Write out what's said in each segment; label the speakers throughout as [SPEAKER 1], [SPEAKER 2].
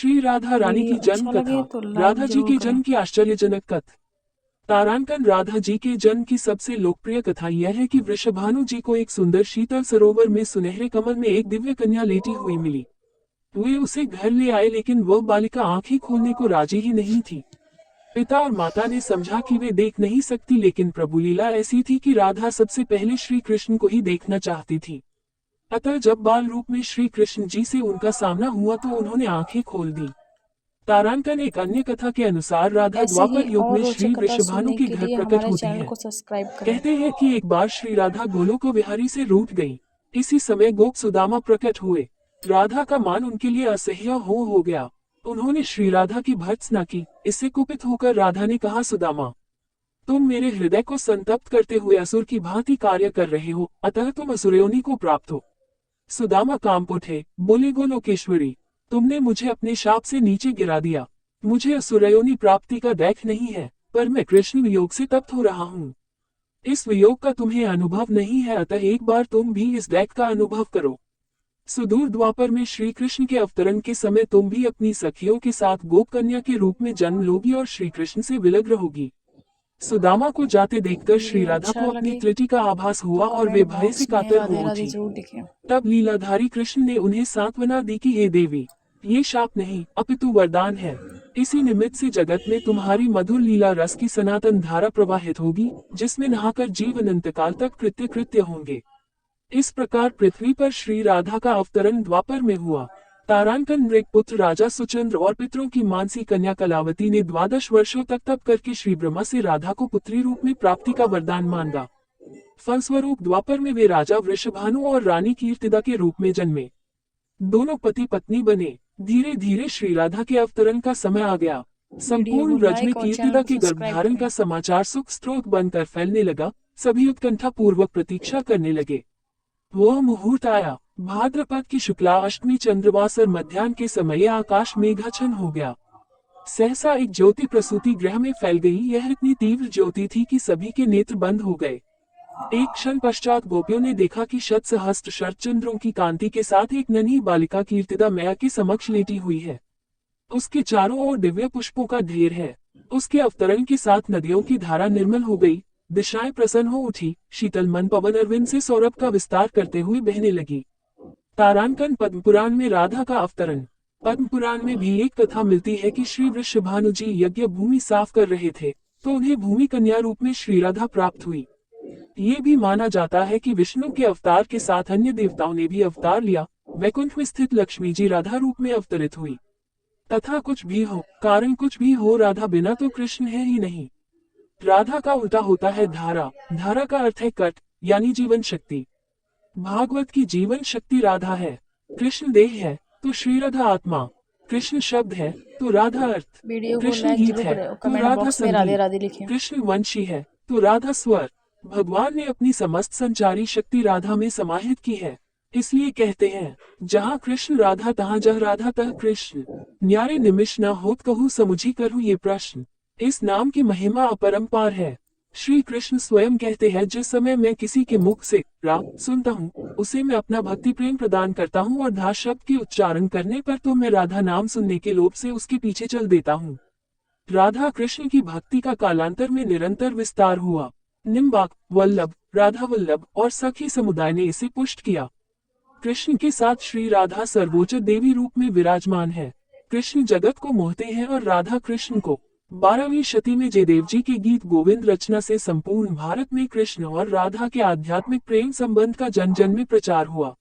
[SPEAKER 1] श्री राधा रानी की
[SPEAKER 2] वीडियो
[SPEAKER 1] जन्म
[SPEAKER 2] अच्छा लगे
[SPEAKER 1] कथा।
[SPEAKER 2] तो
[SPEAKER 1] राधा
[SPEAKER 2] लाइक
[SPEAKER 1] जी
[SPEAKER 2] जरूर
[SPEAKER 1] के
[SPEAKER 2] करें।
[SPEAKER 1] जन्म की आश्चर्यजनक कथा। तारांकन राधा जी के जन्म की सबसे लोकप्रिय कथा यह है कि वृषभानु जी को एक सुंदर शीतल सरोवर में सुनहरे कमल में एक दिव्य कन्या लेटी हुई मिली। वे उसे घर ले आए लेकिन वह बालिका आंखें खोलने को राजी ही नहीं थी। पिता और माता ने समझा कि वे देख नहीं सकती, लेकिन प्रभु लीला ऐसी थी कि राधा सबसे पहले श्री कृष्ण को ही देखना चाहती थी। अतः जब बाल रूप में श्री कृष्ण जी से उनका सामना हुआ तो उन्होंने आंखें खोल दी। तारांकन एक अन्य कथा के अनुसार राधा
[SPEAKER 2] ऐसे ही
[SPEAKER 1] द्वापर युग
[SPEAKER 2] और
[SPEAKER 1] में श्री
[SPEAKER 2] रोचक कथा
[SPEAKER 1] वृषभानु
[SPEAKER 2] सुनने
[SPEAKER 1] के
[SPEAKER 2] के
[SPEAKER 1] घर
[SPEAKER 2] लिए
[SPEAKER 1] प्रकट
[SPEAKER 2] हमारे
[SPEAKER 1] होती
[SPEAKER 2] चैनल
[SPEAKER 1] है।
[SPEAKER 2] को सब्सक्राइब करें।
[SPEAKER 1] कहते हैं कि एक बार श्री राधा गोलोक विहारी से रूठ गई। इसी समय गोप सुदामा प्रकट हुए। राधा का मान उनके लिए असह्य हो गया। उन्होंने श्री राधा की भर्त्सना की। इससे कुपित होकर राधा ने कहा, सुदामा, तुम मेरे हृदय को संतप्त करते हुए असुर की भांति कार्य कर रहे हो, अतः तुम असुरयोनि को प्राप्त हो। सुदामा कांप उठे, बोले, गोलोकेश्वरी, तुमने मुझे अपने शाप से नीचे गिरा दिया। मुझे असुरयोनि प्राप्ति का दैख नहीं है, पर मैं कृष्ण वियोग से तप्त हो रहा हूँ। इस वियोग का तुम्हें अनुभव नहीं है, अतः एक बार तुम भी इस दैख का अनुभव करो। सुदूर द्वापर में श्री कृष्ण के अवतरण के समय तुम भी अपनी सखियों के साथ गोप कन्या के रूप में जन्म लोगी और श्री कृष्ण से विलग रहोगी। सुदामा को जाते देखकर श्री
[SPEAKER 2] वीडियो
[SPEAKER 1] राधा
[SPEAKER 2] अच्छा
[SPEAKER 1] को अपनी
[SPEAKER 2] लगे
[SPEAKER 1] त्रुटि का आभास
[SPEAKER 2] तो
[SPEAKER 1] हुआ और वे
[SPEAKER 2] कमेंट
[SPEAKER 1] भय से
[SPEAKER 2] बॉक्स में
[SPEAKER 1] कातर हो
[SPEAKER 2] राधे राधे
[SPEAKER 1] उठी।
[SPEAKER 2] जरूर लिखें।
[SPEAKER 1] तब लीलाधारी कृष्ण ने उन्हें सांत्वना दी कि हे देवी, ये शाप नहीं अपितु वरदान है। इसी निमित्त से जगत में तुम्हारी मधुर लीला रस की सनातन धारा प्रवाहित होगी, जिसमें नहाकर जीवन अंतकाल तक कृत्य कृत्य होंगे। इस प्रकार पृथ्वी पर श्री राधा का अवतरण द्वापर में हुआ। तारांकन नृग पुत्र राजा सुचंद्र और पितरों की मानसी कन्या कलावती ने 12 वर्षों तक तप करके श्री ब्रह्मा से राधा को पुत्री रूप में प्राप्ति का वरदान मांगा। फलस्वरूप द्वापर में वे राजा वृषभानु और रानी कीर्तिदा के रूप में जन्मे। दोनों पति पत्नी बने। धीरे धीरे श्री राधा के अवतरण का समय आ गया।
[SPEAKER 2] वीडियो को
[SPEAKER 1] संपूर्ण ब्रज में
[SPEAKER 2] लाइक और चैनल
[SPEAKER 1] कीर्तिदा
[SPEAKER 2] को
[SPEAKER 1] के
[SPEAKER 2] सब्सक्राइब
[SPEAKER 1] गर्भधारण
[SPEAKER 2] करें।
[SPEAKER 1] का समाचार सुख स्त्रोत बनकर फैलने लगा। सभी उत्कंठा पूर्वक प्रतीक्षा करने लगे। वह मुहूर्त आया। भाद्रपद की शुक्ला अष्टमी चंद्रवास और मध्याह्न के समय आकाश मेघाच्छन्न हो गया। सहसा एक ज्योति प्रसूति गृह में फैल गई। यह इतनी तीव्र ज्योति थी कि सभी के नेत्र बंद हो गए। एक क्षण पश्चात गोपियों ने देखा कि शत सहस्त्र शरचंद्रों की कांति के साथ एक नन्ही बालिका कीर्तिदा मैया के समक्ष लेटी हुई है। उसके चारों ओर दिव्य पुष्पों का ढेर है। उसके अवतरण के साथ नदियों की धारा निर्मल हो गई। दिशाएं प्रसन्न हो उठी। शीतल मन पवन अरविंद से सौरभ का विस्तार करते हुए बहने लगी। तारांकन पद्मपुराण में राधा का अवतरण। पद्मपुराण में भी एक कथा मिलती है कि श्री वृषभानु जी यज्ञ भूमि साफ कर रहे थे, तो उन्हें भूमि कन्या रूप में श्री राधा प्राप्त हुई। ये भी माना जाता है कि विष्णु के अवतार के साथ अन्य देवताओं ने भी अवतार लिया। वैकुंठ में स्थित लक्ष्मी जी राधा रूप में अवतरित हुई। तथा कुछ भी हो, कारण कुछ भी हो, राधा बिना तो कृष्ण है ही नहीं। राधा का उल्टा होता है धारा। धारा का अर्थ है कट, यानी जीवन शक्ति। भागवत की जीवन शक्ति राधा है। कृष्ण देह है तो श्री राधा आत्मा। कृष्ण शब्द है तो राधा अर्थ।
[SPEAKER 2] वीडियो को
[SPEAKER 1] कृष्ण
[SPEAKER 2] लाइक
[SPEAKER 1] गीत
[SPEAKER 2] जरूर
[SPEAKER 1] है
[SPEAKER 2] करें और
[SPEAKER 1] तो
[SPEAKER 2] कमेंट
[SPEAKER 1] राधा
[SPEAKER 2] बॉक्स में राधे
[SPEAKER 1] संगीत।
[SPEAKER 2] राधे लिखें।
[SPEAKER 1] कृष्ण वंशी है तो राधा स्वर। भगवान ने अपनी समस्त संचारी शक्ति राधा में समाहित की है। इसलिए कहते हैं, जहाँ कृष्ण राधा तहाँ जह राधा तह कृष्ण। न्यारे निमिष न होत कहूँ समुझी करूँ ये प्रश्न। इस नाम की महिमा अपरंपार है। श्री कृष्ण स्वयं कहते हैं, जिस समय मैं किसी के मुख से रा सुनता हूँ, उसे मैं अपना भक्ति प्रेम प्रदान करता हूँ और धा शब्द के उच्चारण करने पर तो मैं राधा नाम सुनने के लोभ से उसके पीछे चल देता हूँ। राधा कृष्ण की भक्ति का कालांतर में निरंतर विस्तार हुआ। निम्बाक, वल्लभ, राधा वल्लभ और सखी समुदाय ने इसे पुष्ट किया। कृष्ण के साथ श्री राधा सर्वोच्च देवी रूप में विराजमान है। कृष्ण जगत को मोहते हैं और राधा कृष्ण को। 12वीं शती में जयदेव जी के गीत गोविंद रचना से संपूर्ण भारत में कृष्ण और राधा के आध्यात्मिक प्रेम संबंध का जन जन में प्रचार हुआ।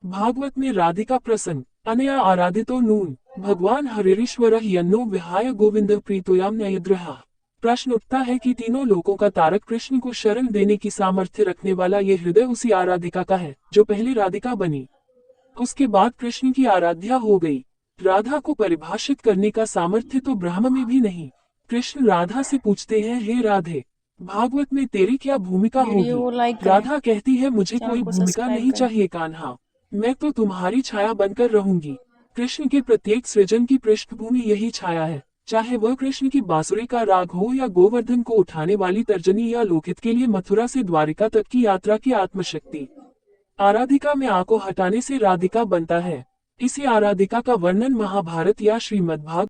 [SPEAKER 1] भागवत में राधिका प्रसन्न अनया आराधितो नून भगवान हरिश्वर यन्नो विहाय गोविंद प्रीतोयाम न्यायद्रहा। प्रश्न उठता है कि तीनों लोकों का तारक कृष्ण को शरण देने की सामर्थ्य रखने वाला ये हृदय उसी आराधिका का है जो पहले राधिका बनी। उसके बाद कृष्ण की आराध्या हो गई। राधा को परिभाषित करने का सामर्थ्य तो ब्रह्म में भी नहीं। कृष्ण राधा से पूछते हैं, हे राधे, भागवत में तेरी क्या भूमिका
[SPEAKER 2] वीडियो
[SPEAKER 1] होगी।
[SPEAKER 2] को लाइक करें,
[SPEAKER 1] राधा कहती है, मुझे
[SPEAKER 2] चैनल
[SPEAKER 1] कोई
[SPEAKER 2] को
[SPEAKER 1] भूमिका
[SPEAKER 2] सब्सक्राइब
[SPEAKER 1] नहीं
[SPEAKER 2] करें।
[SPEAKER 1] चाहिए कान्हा, मैं तो तुम्हारी छाया बनकर रहूंगी। कृष्ण के प्रत्येक सृजन की पृष्ठभूमि यही छाया है, चाहे वह कृष्ण की बांसुरी का राग हो या गोवर्धन को उठाने वाली तर्जनी या लोकहित के लिए मथुरा से द्वारिका तक की यात्रा की आत्मशक्ति। आराधिका में आ को हटाने से राधिका बनता है। इसी आराधिका का वर्णन महाभारत या श्रीमद्भागवत